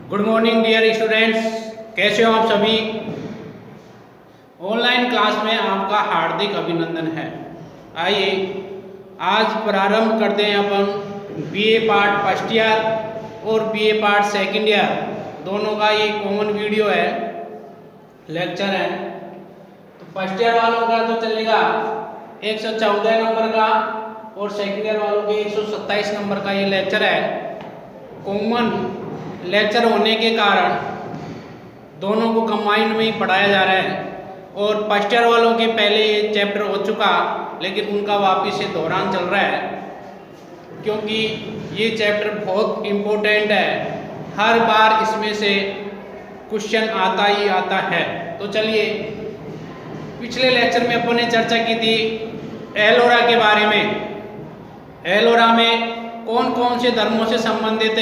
Good morning dear students, कैसे हो आप सभी। ऑनलाइन क्लास में आपका हार्दिक अभिनंदन है। आइए आज प्रारंभ करते हैं अपन बीए पार्ट फर्स्ट ईयर और बीए पार्ट सेकंड ईयर दोनों का ये कॉमन वीडियो है, लेक्चर है। तो फर्स्ट ईयर वालों का तो चलेगा 114 नंबर का और सेकंड ईयर वालों के 127 नंबर का ये लेक्चर है। कॉमन लेक्चर होने के कारण दोनों को कंबाइंड में ही पढ़ाया जा रहा है। और फर्स्ट ईयर वालों के पहले ये चैप्टर हो चुका, लेकिन उनका वापस से दौरान चल रहा है, क्योंकि ये चैप्टर बहुत इम्पोर्टेंट है। हर बार इसमें से क्वेश्चन आता ही आता है। तो चलिए, पिछले लेक्चर में अपन ने चर्चा की थी एलोरा के बारे में। एलोरा में कौन कौन से धर्मों से संबंधित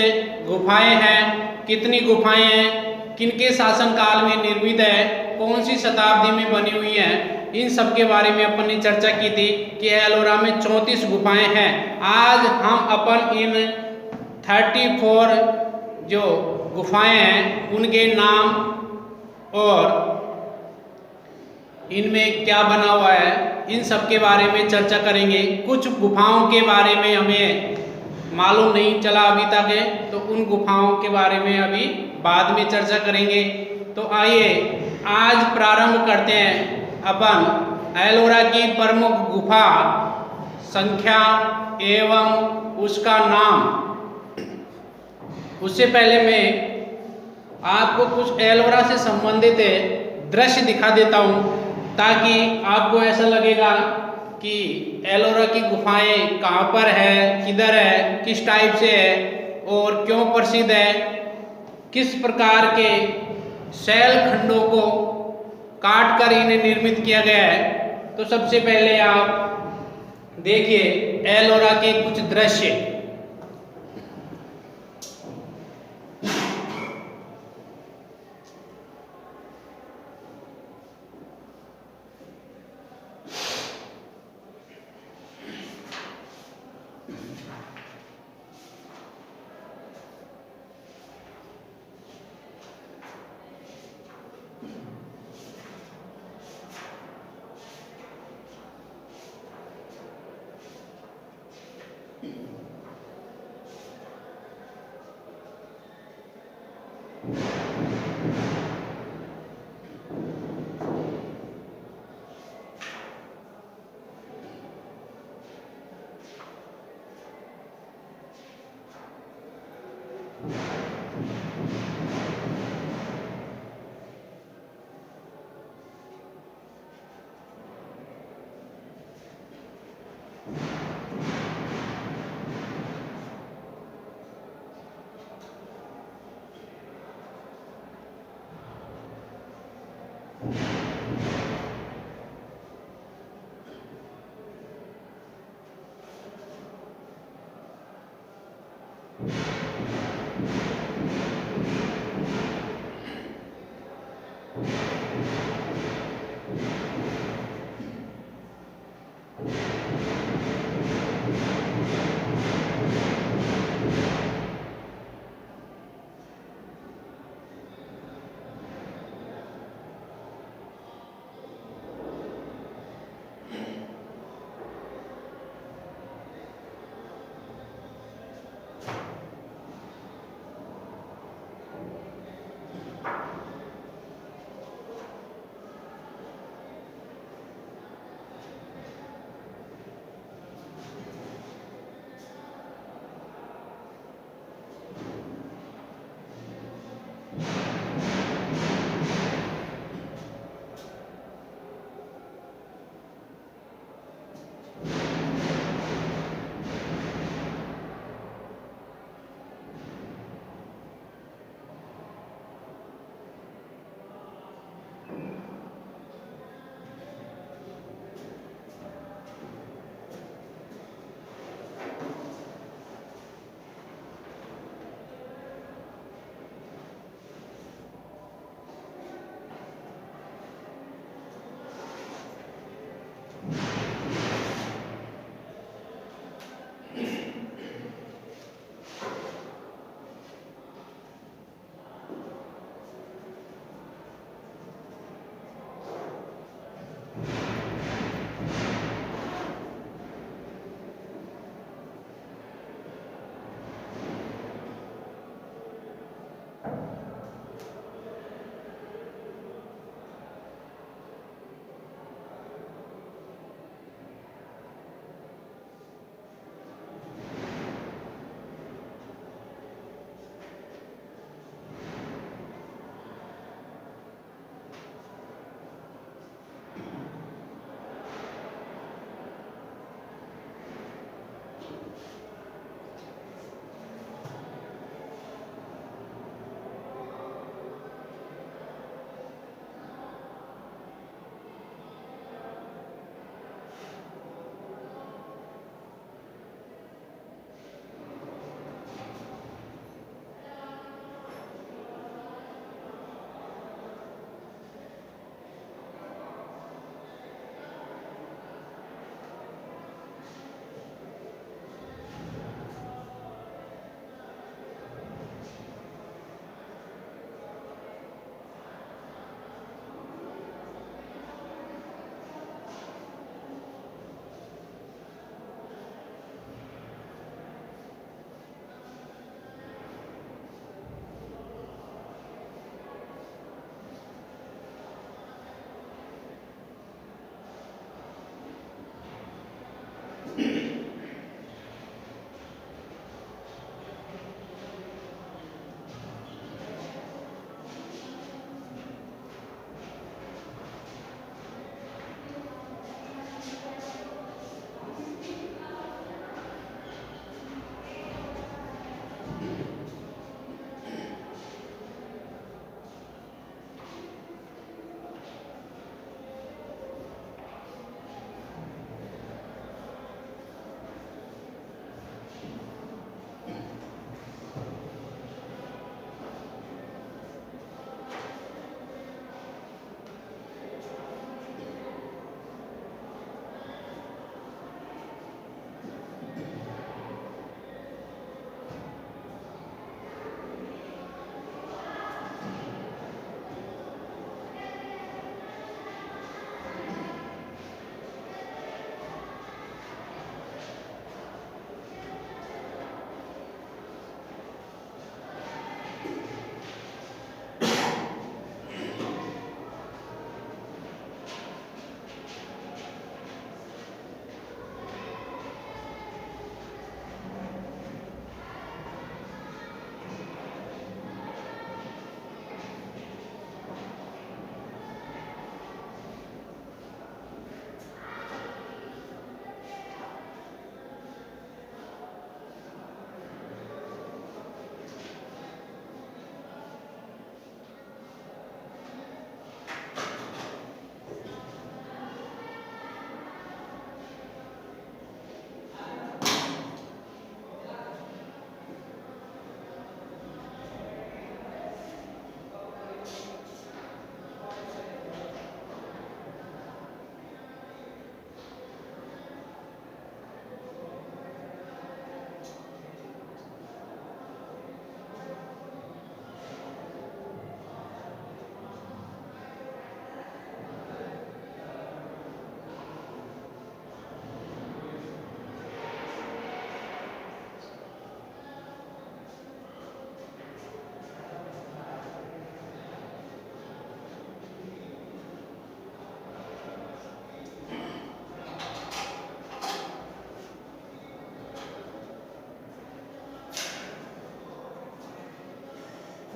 गुफाएं हैं, कितनी गुफाएं हैं, किनके शासनकाल में निर्मित है, कौन सी शताब्दी में बनी हुई हैं, इन सब के बारे में अपन ने चर्चा की थी कि एलोरा में 34 गुफाएं हैं। आज हम अपन इन 34 जो गुफाएं हैं उनके नाम और इनमें क्या बना हुआ है, इन सब के बारे में चर्चा करेंगे। कुछ गुफाओं के बारे में हमें मालूम नहीं चला अभी तक है, तो उन गुफाओं के बारे में अभी बाद में चर्चा करेंगे। तो आइए आज प्रारंभ करते हैं अपन एलोरा की प्रमुख गुफा संख्या एवं उसका नाम। उससे पहले मैं आपको कुछ एलोरा से संबंधित दृश्य दिखा देता हूँ, ताकि आपको ऐसा लगेगा कि एलोरा की गुफाएं कहाँ पर है, किधर है, किस टाइप से है और क्यों प्रसिद्ध है, किस प्रकार के शैल खंडों को काट कर इन्हें निर्मित किया गया है। तो सबसे पहले आप देखिए एलोरा के कुछ दृश्य।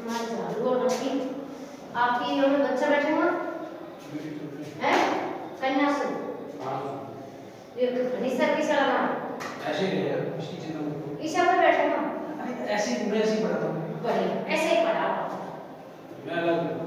हमारे झाड़ू और रखी आपकी यहाँ पे बच्चा बैठे ना है कन्या से ये निसर की चलाना ऐसे ही है इसकी चिंता मत करो। ईशा पे बैठे ना ऐसे ही मैं ऐसे ही पढ़ाता हूँ। बढ़िया ऐसे ही पढ़ा मैं अलग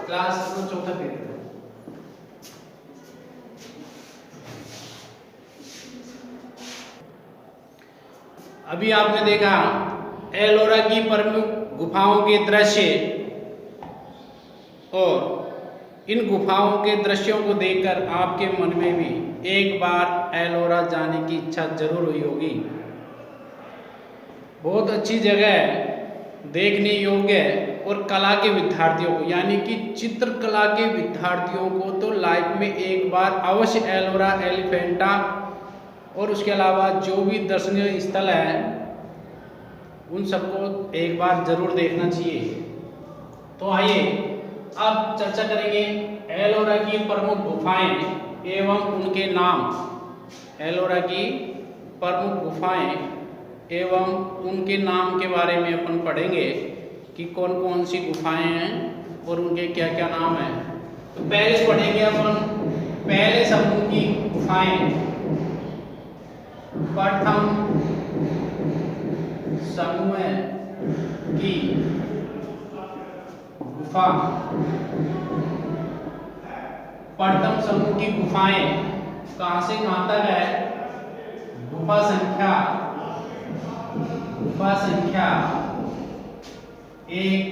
क्लास को चौथा पीरियड है। अभी आपने देखा एलोरा की प्रमुख गुफाओं के दृश्य और इन गुफाओं के दृश्यों को देखकर आपके मन में भी एक बार एलोरा जाने की इच्छा जरूर हुई होगी। बहुत अच्छी जगह है, देखने योग्य है और कला के विद्यार्थियों को यानी कि चित्रकला के विद्यार्थियों को तो लाइफ में एक बार अवश्य एलोरा एलिफेंटा और उसके अलावा जो भी दर्शनीय स्थल है उन सबको एक बार जरूर देखना चाहिए। तो आइए अब चर्चा करेंगे एलोरा की प्रमुख गुफाएं एवं उनके नाम। एलोरा की प्रमुख गुफाएं एवं उनके नाम के बारे में अपन पढ़ेंगे कि कौन कौन सी गुफाएं हैं और उनके क्या क्या नाम हैं। तो पहले पढ़ेंगे अपन पहले समूह की गुफाएं। प्रथम समूह की गुफा। प्रथम समूह की गुफाएं कहां से कहां तक है? गुफा संख्या 1,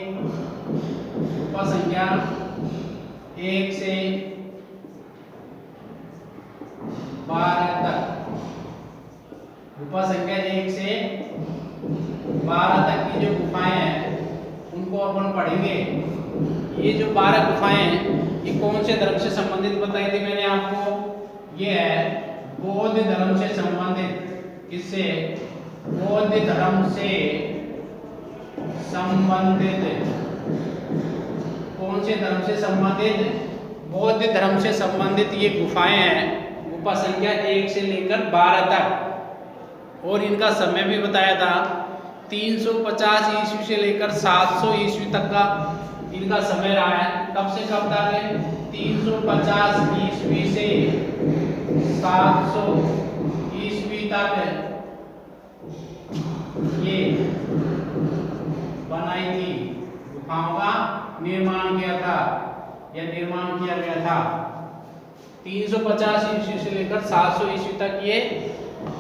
गुफा संख्या 1 से 12 तक। गुफा संख्या 1 से 12 तक की जो गुफाएं हैं उनको अपन पढ़ेंगे। ये जो 12 गुफाएं हैं ये कौन से धर्म से संबंधित बताई थी मैंने आपको? ये है बौद्ध धर्म से संबंधित। किससे? बौद्ध धर्म से संबंधित। कौन से धर्म से संबंधित? बौद्ध धर्म से संबंधित ये गुफाएं हैं। गुफा संख्या 1 से लेकर 12 तक। और इनका समय भी बताया था 350 ईस्वी से लेकर 700 ईस्वी तक का इनका समय रहा है। कब से कब तक है? 350 ईस्वी से 700 ईस्वी तक ये बनाई थी गुफाओं का निर्माण किया था या निर्माण किया गया था। 350 ईस्वी से लेकर 700 ईस्वी तक ये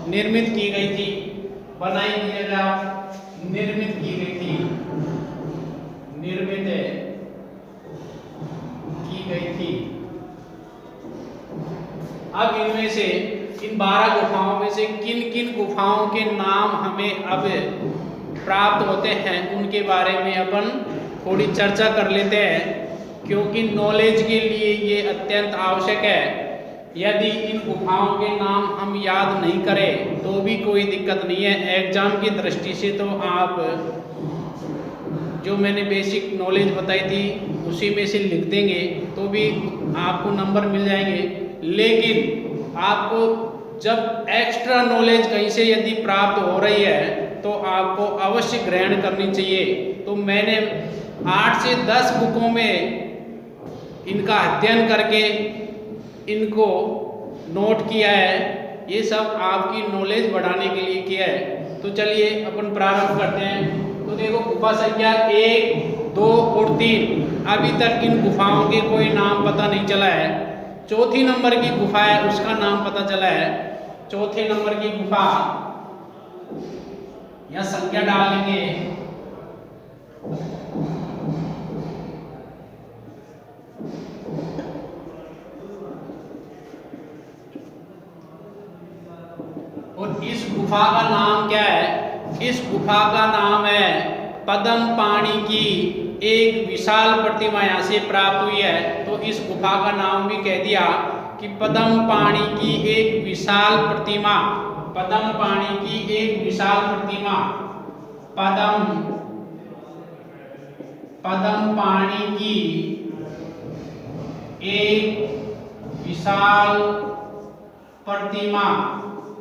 निर्मित की गई थी, बनाई की जगह निर्मित की गई थी, निर्मित की गई थी। अब इनमें से इन 12 गुफाओं में से किन किन गुफाओं के नाम हमें अब प्राप्त होते हैं उनके बारे में अपन थोड़ी चर्चा कर लेते हैं, क्योंकि नॉलेज के लिए ये अत्यंत आवश्यक है। यदि इन गुफाओं के नाम हम याद नहीं करें तो भी कोई दिक्कत नहीं है। एग्जाम की दृष्टि से तो आप जो मैंने बेसिक नॉलेज बताई थी उसी में से लिख देंगे तो भी आपको नंबर मिल जाएंगे। लेकिन आपको जब एक्स्ट्रा नॉलेज कहीं से यदि प्राप्त हो रही है तो आपको अवश्य ग्रहण करनी चाहिए। तो मैंने 8 से 10 बुकों में इनका अध्ययन करके इनको नोट किया है। ये सब आपकी नॉलेज बढ़ाने के लिए किया है। तो चलिए अपन प्रारंभ करते हैं। तो देखो गुफा संख्या 1, 2 और 3 अभी तक इन गुफाओं के कोई नाम पता नहीं चला है। चौथी नंबर की गुफा है उसका नाम पता चला है। चौथे नंबर की गुफा या संख्या डाल लेंगे। और इस गुफा का नाम क्या है? इस गुफा का नाम है पद्म पाणी की एक विशाल प्रतिमा यहाँ से प्राप्त हुई है। तो इस गुफा का नाम भी कह दिया कि पद्म पाणी की एक विशाल प्रतिमा। पद्म पाणी की एक विशाल प्रतिमा। पद्म पाणी की एक विशाल प्रतिमा।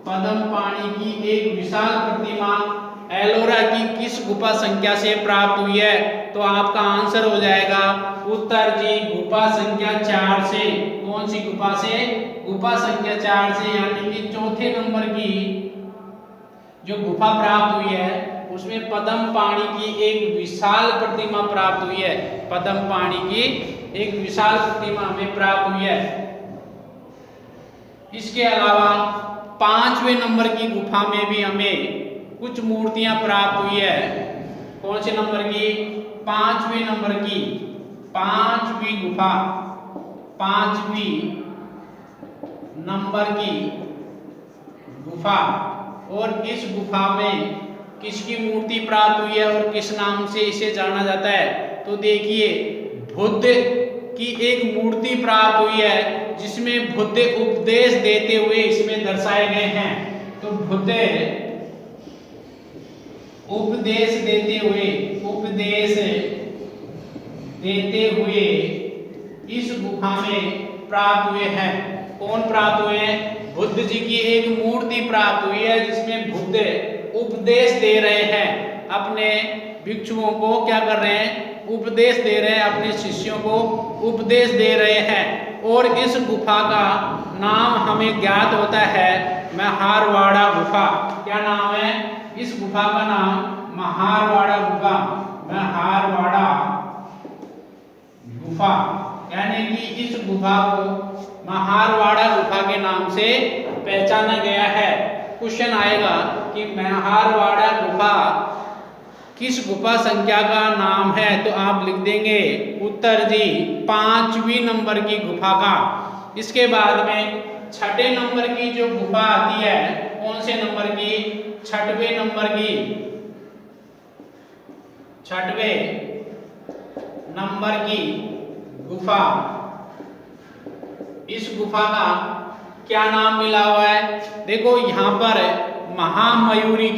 पद्म पाणी की एक विशाल प्रतिमा एलोरा की किस गुफा संख्या से प्राप्त हुई है? तो आपका आंसर हो जाएगा उत्तर जी गुफा संख्या 4 से। कौन सी गुफा से? गुफा संख्या 4 से, यानी कि चौथे नंबर की जो गुफा प्राप्त हुई है उसमें पद्म पाणी की एक विशाल प्रतिमा प्राप्त हुई है। पद्म पाणी की एक विशाल प्रतिमा हमें प्राप्त हुई है। इसके अलावा 5वें नंबर की गुफा में भी हमें कुछ मूर्तियां प्राप्त हुई है। कौन से नंबर की? 5वें नंबर की 5वीं गुफा। 5वीं नंबर की गुफा। और इस गुफा में किसकी मूर्ति प्राप्त हुई है और किस नाम से इसे जाना जाता है? तो देखिए बुद्ध की एक मूर्ति प्राप्त हुई है जिसमें बुद्ध उपदेश देते हुए इसमें दर्शाए गए हैं। तो बुद्ध उपदेश देते हुए इस गुफा में प्राप्त हुए हैं। कौन प्राप्त हुए हैं? बुद्ध जी की एक मूर्ति प्राप्त हुई है जिसमें बुद्ध उपदेश दे रहे हैं अपने भिक्षुओं को। क्या कर रहे हैं? उपदेश दे रहे हैं, अपने शिष्यों को उपदेश दे रहे हैं। और इस गुफा का नाम हमें ज्ञात होता है महारवाड़ा गुफा। क्या नाम है इस गुफा का नाम? महारवाड़ा गुफा। महारवाड़ा गुफा, यानी कि इस गुफा को महारवाड़ा गुफा के नाम से पहचाना गया है। क्वेश्चन आएगा कि महारवाड़ा गुफा किस गुफा संख्या का नाम है? तो आप लिख देंगे उत्तर जी 5वीं नंबर की गुफा का। इसके बाद में 6ठे नंबर की जो गुफा आती है, कौन से नंबर की? 6वें नंबर की। 6वें नंबर की गुफा। इस गुफा का क्या नाम मिला हुआ है? देखो यहाँ पर महामयूरी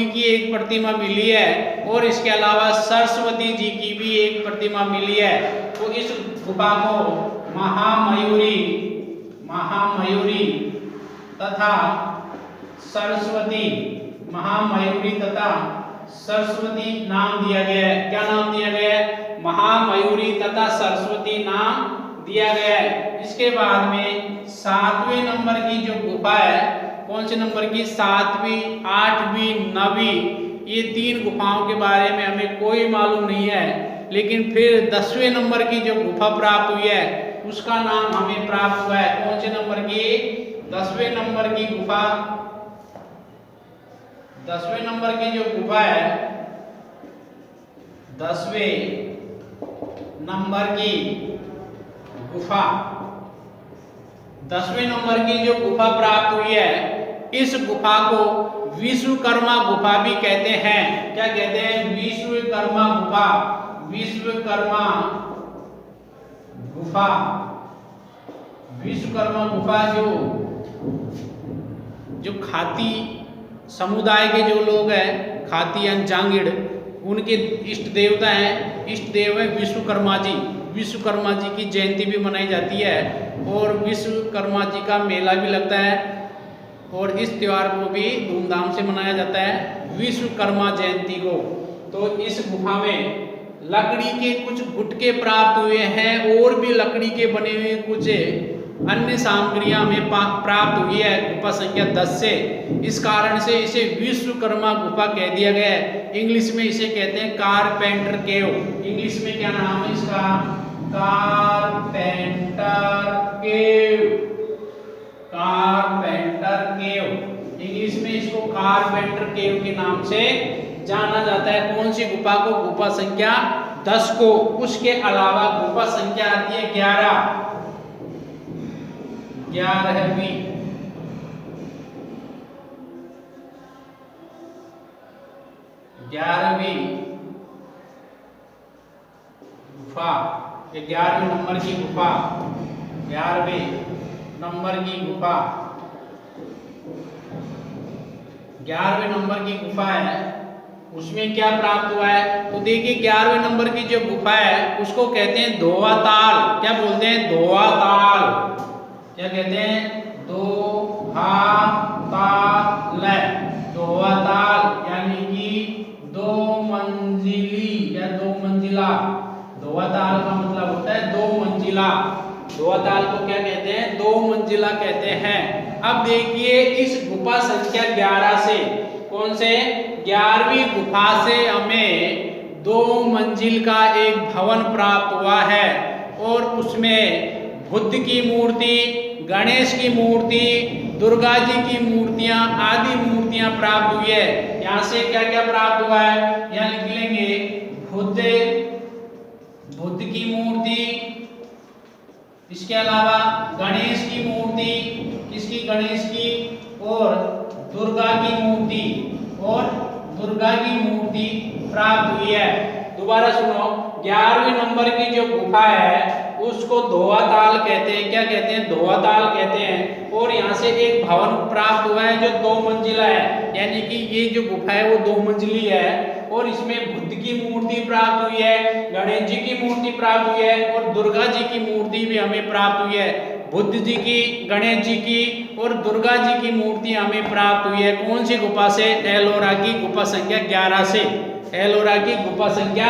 की एक प्रतिमा मिली है और इसके अलावा सरस्वती जी की भी एक प्रतिमा मिली है। तो इस गुफा को महामयूरी तथा सरस्वती नाम दिया गया है। क्या नाम दिया गया है? महामयूरी तथा सरस्वती नाम दिया गया है। इसके बाद में 7वें नंबर की जो गुफा है, कौन से नंबर की? 7वीं, 8वीं, 9वीं, ये 3 गुफाओं के बारे में हमें कोई मालूम नहीं है। लेकिन फिर 10वें नंबर की जो गुफा प्राप्त हुई है उसका नाम हमें प्राप्त हुआ है। कौन से नंबर की? 10वें नंबर की गुफा। 10वें नंबर की जो गुफा है, 10वें नंबर की गुफा, 10वें नंबर की जो गुफा प्राप्त हुई है, इस गुफा को विश्वकर्मा गुफा भी कहते हैं। क्या कहते हैं? विश्वकर्मा गुफा। विश्वकर्मा गुफा जो खाती समुदाय के जो लोग हैं, खाती यानी जांगिड़, उनके इष्ट देवता हैं, इष्ट देव है विश्वकर्मा जी। विश्वकर्मा जी की जयंती भी मनाई जाती है और विश्वकर्मा जी का मेला भी लगता है और इस त्योहार को भी धूमधाम से मनाया जाता है विश्वकर्मा जयंती को। तो इस गुफा में लकड़ी के कुछ गुटके प्राप्त हुए हैं और भी लकड़ी के बने हुए कुछ अन्य सामग्रियां हमें प्राप्त हुई है गुफा संख्या 10 से। इस कारण से इसे विश्वकर्मा गुफा कह दिया गया है। इंग्लिश में इसे कहते हैं कारपेंटर केव। इंग्लिश में क्या नाम है इसका? कारपेंटर केव। कारपेंटर केव, इंग्लिश में इसको कारपेंटर केव के नाम से जाना जाता है। कौन सी गुफा को? गुफा संख्या 10 को। उसके अलावा गुफा संख्या आती है 11वीं। 11वीं गुफा, 11वें नंबर की गुफा, 11वें नंबर की गुफा, 11वें नंबर की गुफा है। उसमें क्या प्राप्त हुआ है? तो देखिए 11वें नंबर की जो गुफा है उसको कहते हैं धोवाताल। क्या बोलते हैं? धोवाताल। क्या कहते हैं? धोवाताल यानी कि 2 मंजिली या 2 मंजिला। धोवाताल का मतलब होता है 2 मंजिला। धोवाताल को क्या कहते हैं? 2 मंजिला कहते हैं। अब देखिए इस गुफा संख्या 11 से, कौन से? 11वीं गुफा से हमें 2 मंजिल का एक भवन प्राप्त हुआ है और उसमें बुद्ध की मूर्ति, गणेश की मूर्ति, दुर्गा जी की मूर्तियां आदि मूर्तियां प्राप्त हुई है। यहाँ से क्या क्या प्राप्त हुआ है? यहाँ लिख लेंगे बुद्ध की मूर्ति, इसके अलावा गणेश की मूर्ति, किसकी? गणेश की, और दुर्गा की मूर्ति प्राप्त हुई है। दोबारा सुनो, 11वें नंबर की जो गुफा है उसको धोवाताल कहते हैं। क्या कहते हैं? धोवाताल कहते हैं। और यहाँ से एक भवन प्राप्त हुआ है जो 2 मंजिला है, यानी कि ये जो गुफा है वो 2 मंजिली है और इसमें बुद्ध की मूर्ति प्राप्त हुई है, गणेश जी की मूर्ति प्राप्त हुई है और दुर्गा जी की मूर्ति भी हमें प्राप्त हुई है। बुद्ध जी की, गणेश जी की और दुर्गा जी की मूर्ति हमें प्राप्त हुई है। कौन सी गुफा से? एलोरा की गुफा संख्या 11 से। एलोरा की गुफा संख्या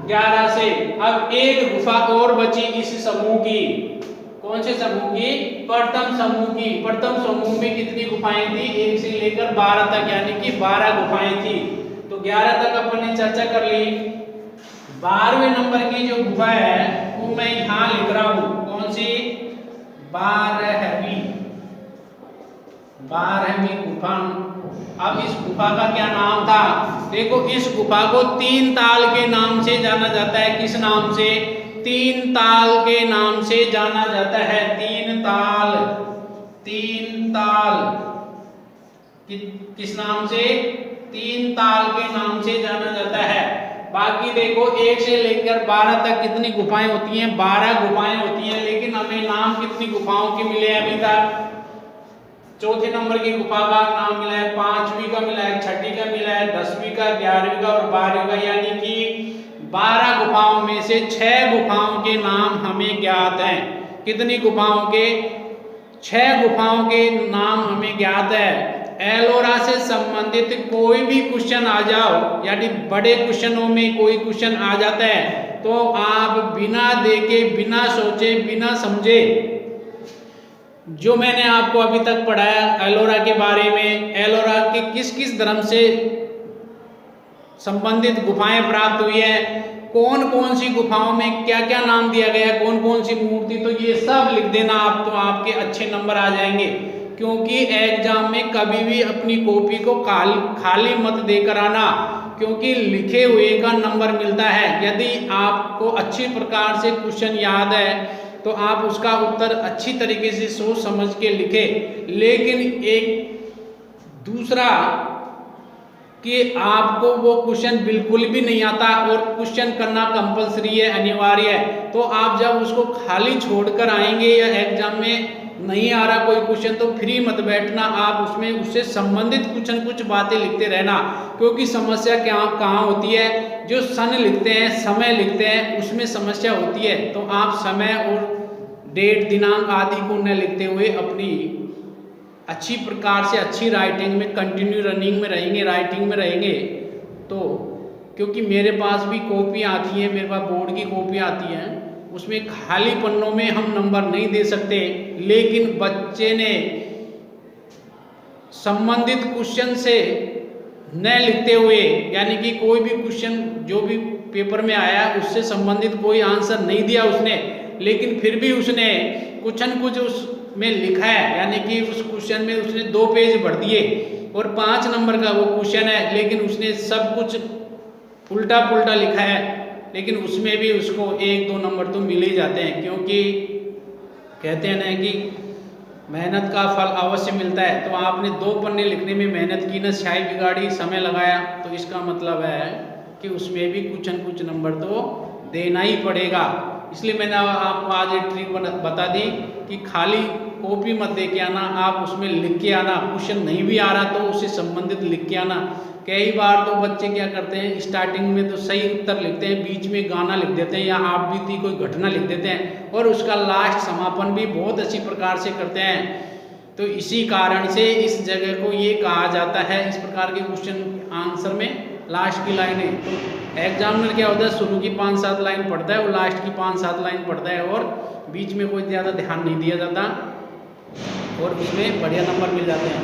11 से। अब एक गुफा और बची इस समूह की। कौन से समूह की? प्रथम समूह की। प्रथम समूह में कितनी गुफाएं थी? 1 से लेकर 12 तक, यानी कि 12 गुफाएं थी। तो 11 तक अपन ने चर्चा कर ली। 12वें नंबर की जो गुफा है वो मैं यहाँ लिख रहा हूँ। कौन सी? 12वीं गुफा। अब इस गुफा का क्या नाम था? देखो इस गुफा को 3 ताल के नाम से जाना जाता है। किस नाम से? 3 ताल के नाम से जाना जाता है। 3 ताल। किस नाम से? 3 ताल के नाम से जाना जाता है। बाकी देखो 1 से लेकर 12 तक कितनी गुफाएं होती हैं, 12 गुफाएं होती हैं, लेकिन हमें नाम कितनी गुफाओं के मिले अभी तक? चौथे नंबर की गुफा का नाम मिला है, 5वीं का मिला है, 6ठी का मिला है, 10वीं का, 11वीं का और 12वीं का, यानी कि 12 गुफाओं में से 6 गुफाओं के नाम हमें ज्ञात हैं। कितनी गुफाओं के? 6 गुफाओं के नाम हमें ज्ञात है। एलोरा से संबंधित कोई भी क्वेश्चन आ जाओ, यानी बड़े क्वेश्चनों में कोई क्वेश्चन आ जाता है तो आप बिना देखे, बिना सोचे, बिना समझे, जो मैंने आपको अभी तक पढ़ाया एलोरा के बारे में, एलोरा के किस किस धर्म से संबंधित गुफाएं प्राप्त हुई है, कौन कौन सी गुफाओं में क्या क्या नाम दिया गया है, कौन कौन सी मूर्ति, तो ये सब लिख देना आप, तो आपके अच्छे नंबर आ जाएंगे। क्योंकि एग्जाम में कभी भी अपनी कॉपी को खाली मत देकर आना, क्योंकि लिखे हुए का नंबर मिलता है। यदि आपको अच्छी प्रकार से क्वेश्चन याद है तो आप उसका उत्तर अच्छी तरीके से सोच समझ के लिखे। लेकिन एक दूसरा कि आपको वो क्वेश्चन बिल्कुल भी नहीं आता और क्वेश्चन करना कंपलसरी है, अनिवार्य है, तो आप जब उसको खाली छोड़कर आएंगे या एग्जाम में नहीं आ रहा कोई क्वेश्चन तो फ्री मत बैठना, आप उसमें उससे संबंधित कुछ बातें लिखते रहना। क्योंकि समस्या क्या कहाँ होती है, जो सन लिखते हैं, समय लिखते हैं, उसमें समस्या होती है। तो आप समय और डेट, दिनांक आदि को न लिखते हुए अपनी अच्छी प्रकार से अच्छी राइटिंग में कंटिन्यू रनिंग में रहेंगे, राइटिंग में रहेंगे। तो क्योंकि मेरे पास भी कॉपी आती है, मेरे पास बोर्ड की कॉपी आती है, उसमें खाली पन्नों में हम नंबर नहीं दे सकते, लेकिन बच्चे ने संबंधित क्वेश्चन से न लिखते हुए, यानी कि कोई भी क्वेश्चन जो भी पेपर में आया उससे संबंधित कोई आंसर नहीं दिया उसने, लेकिन फिर भी उसने कुछ न कुछ उसमें लिखा है, यानी कि उस क्वेश्चन में उसने 2 पेज भर दिए और 5 नंबर का वो क्वेश्चन है, लेकिन उसने सब कुछ उल्टा पुल्टा लिखा है, लेकिन उसमें भी उसको 1-2 नंबर तो मिल ही जाते हैं। क्योंकि कहते हैं ना कि मेहनत का फल अवश्य मिलता है। तो आपने 2 पन्ने लिखने में मेहनत की, न स्याही बिगाड़ी, समय लगाया, तो इसका मतलब है कि उसमें भी कुछ न कुछ नंबर तो देना ही पड़ेगा। इसलिए मैंने आपको आज एक ट्रिक बता दी कि खाली कॉपी मत दे के आना, आप उसमें लिख के आना। क्वेश्चन नहीं भी आ रहा तो उससे संबंधित लिख के आना। कई बार तो बच्चे क्या करते हैं, स्टार्टिंग में तो सही उत्तर लिखते हैं, बीच में गाना लिख देते हैं या आप बीती कोई घटना लिख देते हैं, और उसका लास्ट समापन भी बहुत अच्छी प्रकार से करते हैं। तो इसी कारण से इस जगह को ये कहा जाता है, इस प्रकार के क्वेश्चन आंसर में लास्ट की लाइनें। तो एग्जामिनर क्या होता है, शुरू की 5-7 लाइन पढ़ता है और लास्ट की 5-7 लाइन पढ़ता है, और बीच में कोई ज़्यादा ध्यान नहीं दिया जाता और उसमें बढ़िया नंबर मिल जाते हैं।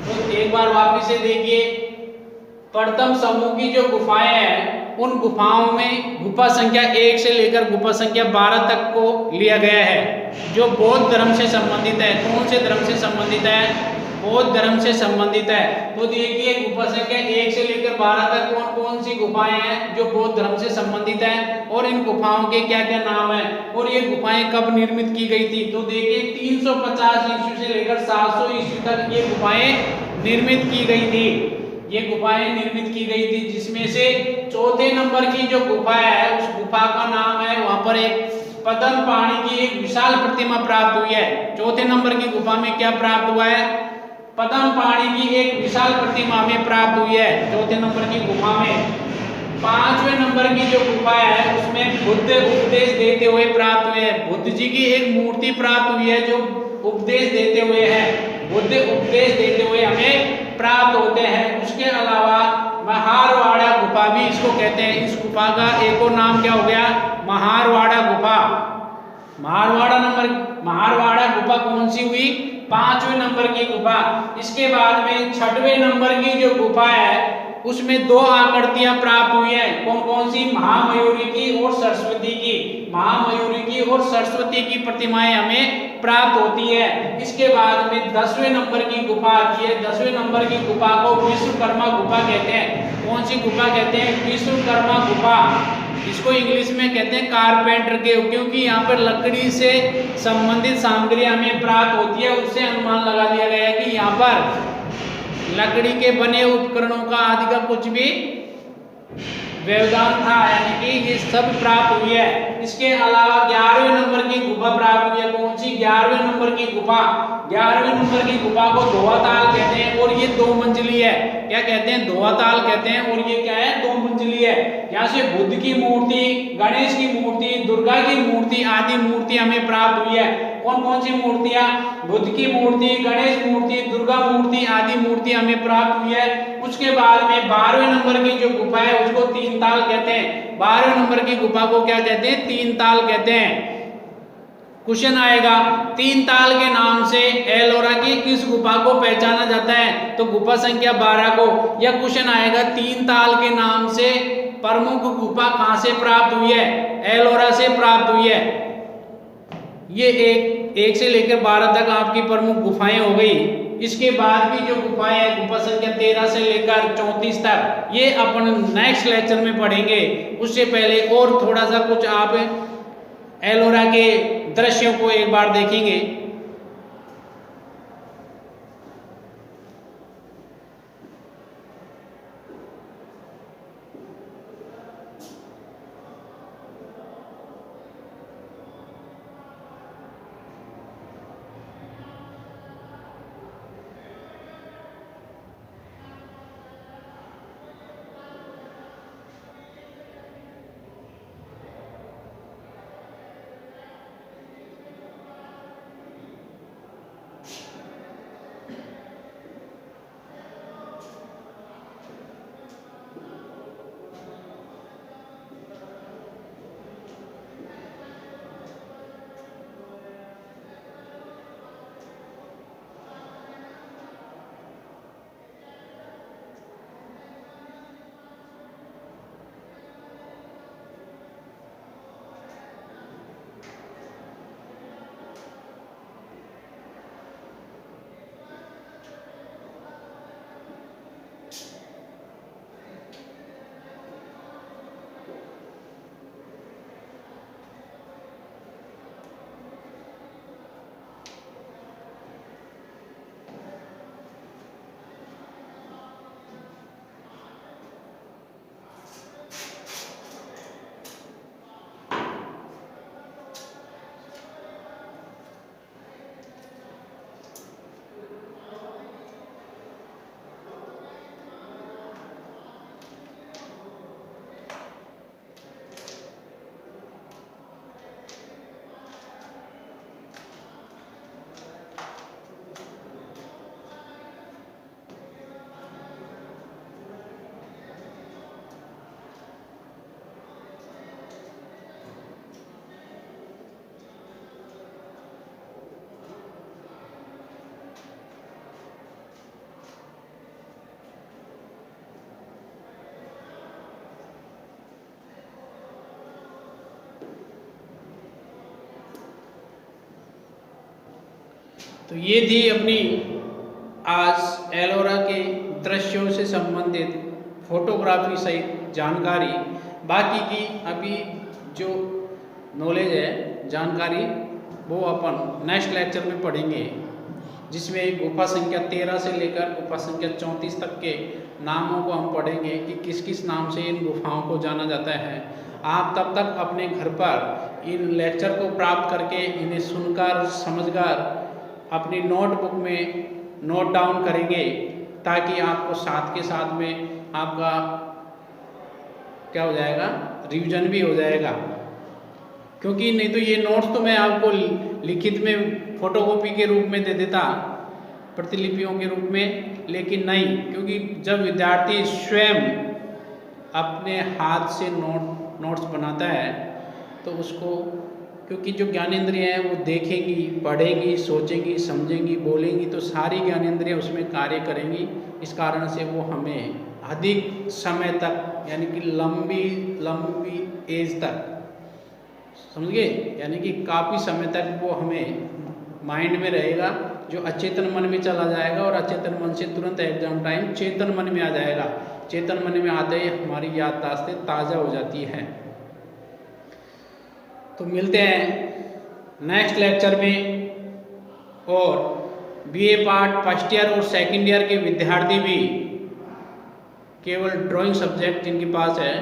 तो एक बार वापिस से देखिए, प्रथम समूह की जो गुफाएं हैं उन गुफाओं में गुफा संख्या 1 से लेकर गुफा संख्या 12 तक को लिया गया है, जो बौद्ध धर्म से संबंधित है। कौन से धर्म से संबंधित है? बौद्ध धर्म से संबंधित है। तो देखिए गुफा संख्या 1 से लेकर 12 तक कौन कौन सी गुफाएं हैं जो बौद्ध धर्म से संबंधित है, और इन गुफाओं के क्या क्या नाम है, और ये गुफाएं कब निर्मित की गई थी। तो देखिए 350 ईस्वी से लेकर 700 ईस्वी तक ये गुफाएं निर्मित की गई थी। ये गुफाएं निर्मित की गई थी, जिसमें से चौथे नंबर की जो गुफा है उस गुफा का नाम है, वहां पर एक पद्म पाणी की एक विशाल प्रतिमा प्राप्त हुई है। चौथे नंबर की गुफा में क्या प्राप्त हुआ है? पद्म पाणी की एक विशाल प्रतिमा में प्राप्त हुई है चौथे नंबर की गुफा में। 5वें नंबर की जो गुफा है उसमें बुद्ध उपदेश देते हुए प्राप्त हुए हैं। बुद्ध जी की एक मूर्ति प्राप्त हुई है जो उपदेश देते हुए है, बुद्ध उपदेश देते हुए हमें प्राप्त होते हैं। उसके अलावा महारवाड़ा गुफा भी इसको कहते हैं। इस गुफा का एक और नाम क्या हो गया? महारवाड़ा गुफा। महारवाड़ा गुफा कौन सी हुई? 5वें नंबर की गुफा। इसके बाद में 6वें नंबर की जो गुफा है उसमें 2 आकृतियां प्राप्त हुई हैं। कौन कौन सी? महामयूरी की और सरस्वती की। महामयूरी की और सरस्वती की प्रतिमाएं हमें प्राप्त होती है। इसके बाद में 10वें नंबर की गुफा आती है। 10वें नंबर की गुफा को विश्वकर्मा गुफा कहते हैं। कौन सी गुफा कहते हैं? विश्वकर्मा गुफा। इसको इंग्लिश में कहते हैं कारपेंटर केव, क्योंकि यहाँ पर लकड़ी से संबंधित सामग्री हमें प्राप्त होती है। उससे अनुमान लगा दिया गया है कि यहाँ पर लकड़ी के बने उपकरणों का आदि का कुछ भी व्यवधान था, यानी कि ये सब प्राप्त हुई है। इसके अलावा 11वें नंबर की गुफा प्राप्त हुई है। कौन सी? 11वें नंबर की गुफा। 11वें नंबर की गुफा को धोवाताल कहते हैं और ये 2 मंजिली है। क्या कहते हैं? धोवाताल कहते हैं और ये क्या है? 2 मंजिली है। यहाँ से बुद्ध की मूर्ति, गणेश की मूर्ति, दुर्गा की मूर्ति आदि मूर्ति हमें प्राप्त हुई है। कौन कौन सी मूर्तियां? बुद्ध की मूर्ति, गणेश मूर्ति, दुर्गा मूर्ति आदि मूर्ति हमें प्राप्त हुई है। उसके बाद में 12वें नंबर की जो गुफा है उसको 3 ताल कहते हैं। 12वें नंबर की गुफा को क्या कहते हैं? 3 ताल कहते हैं। क्वेश्चन आएगा 3 ताल के नाम से एलोरा की किस गुफा को पहचाना जाता है? तो गुफा संख्या 12 को। यह क्वेश्चन आएगा 3 ताल के नाम से प्रमुख गुफा कहां से प्राप्त हुई है? एलोरा से प्राप्त हुई है। ये एक से लेकर 12 तक आपकी प्रमुख गुफाएं हो गई। इसके बाद की जो गुफाएं हैं, गुफा संख्या 13 से लेकर 34 तक, ये अपन नेक्स्ट लेक्चर में पढ़ेंगे। उससे पहले और थोड़ा सा कुछ आप एलोरा के दृश्यों को एक बार देखेंगे। तो ये थी अपनी आज एलोरा के दृश्यों से संबंधित फोटोग्राफी सहित जानकारी। बाकी की अभी जो नॉलेज है, जानकारी, वो अपन नेक्स्ट लेक्चर में पढ़ेंगे, जिसमें गुफा संख्या 13 से लेकर गुफा संख्या 34 तक के नामों को हम पढ़ेंगे कि किस किस नाम से इन गुफाओं को जाना जाता है। आप तब तक अपने घर पर इन लेक्चर को प्राप्त करके इन्हें सुनकर समझकर अपनी नोटबुक में नोट डाउन करेंगे, ताकि आपको साथ के साथ में आपका क्या हो जाएगा, रिवीजन भी हो जाएगा। क्योंकि नहीं तो ये नोट्स तो मैं आपको लिखित में फोटोकॉपी के रूप में दे देता, प्रतिलिपियों के रूप में, लेकिन नहीं, क्योंकि जब विद्यार्थी स्वयं अपने हाथ से नोट्स बनाता है तो उसको, क्योंकि जो ज्ञानेंद्रियाँ हैं वो देखेंगी, पढ़ेंगी, सोचेंगी, समझेंगी, बोलेंगी, तो सारी ज्ञानेंद्रियाँ उसमें कार्य करेंगी। इस कारण से वो हमें अधिक समय तक, यानी कि लंबी एज तक, समझ गए, यानी कि काफ़ी समय तक वो हमें माइंड में रहेगा, जो अचेतन मन में चला जाएगा और अचेतन मन से तुरंत एग्जाम टाइम चेतन मन में आ जाएगा। चेतन मन में आते ही हमारी याददाश्तें ताज़ा हो जाती हैं। तो मिलते हैं नेक्स्ट लेक्चर में। और बीए पार्ट फर्स्ट ईयर और सेकंड ईयर के विद्यार्थी भी, केवल ड्राइंग सब्जेक्ट जिनके पास है,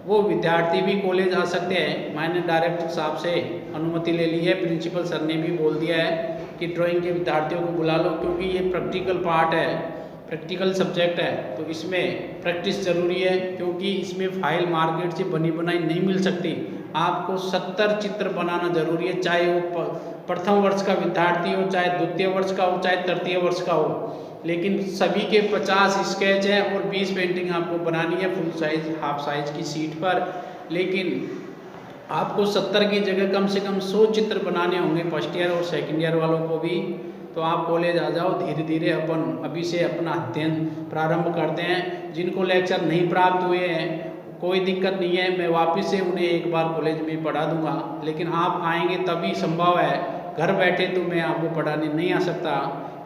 वो विद्यार्थी भी कॉलेज आ सकते हैं। मैंने डायरेक्टर साहब से अनुमति ले ली है, प्रिंसिपल सर ने भी बोल दिया है कि ड्राइंग के विद्यार्थियों को बुला लो, क्योंकि ये प्रैक्टिकल पार्ट है, प्रैक्टिकल सब्जेक्ट है, तो इसमें प्रैक्टिस ज़रूरी है, क्योंकि इसमें फाइल मार्केट से बनी बनाई नहीं मिल सकती। आपको 70 चित्र बनाना जरूरी है, चाहे वो प्रथम वर्ष का विद्यार्थी हो, चाहे द्वितीय वर्ष का हो, चाहे तृतीय वर्ष का हो, लेकिन सभी के 50 स्केच है और 20 पेंटिंग आपको बनानी है फुल साइज हाफ साइज की शीट पर। लेकिन आपको 70 की जगह कम से कम 100 चित्र बनाने होंगे फर्स्ट ईयर और सेकंड ईयर वालों को भी। तो आप कॉलेज आ जाओ, धीरे धीरे अपन अभी से अपना अध्ययन प्रारंभ करते हैं। जिनको लेक्चर नहीं प्राप्त हुए हैं कोई दिक्कत नहीं है, मैं वापस से उन्हें एक बार कॉलेज में पढ़ा दूंगा, लेकिन आप आएंगे तभी संभव है। घर बैठे तो मैं आपको पढ़ाने नहीं आ सकता,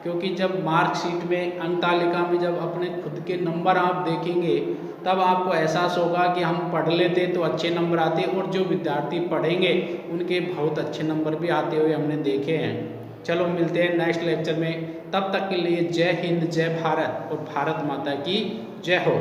क्योंकि जब मार्कशीट में अंक तालिका में जब अपने खुद के नंबर आप देखेंगे तब आपको एहसास होगा कि हम पढ़ लेते तो अच्छे नंबर आते, और जो विद्यार्थी पढ़ेंगे उनके बहुत अच्छे नंबर भी आते हुए हमने देखे हैं। चलो मिलते हैं नेक्स्ट लेक्चर में, तब तक के लिए जय हिंद, जय भारत और भारत माता की जय हो।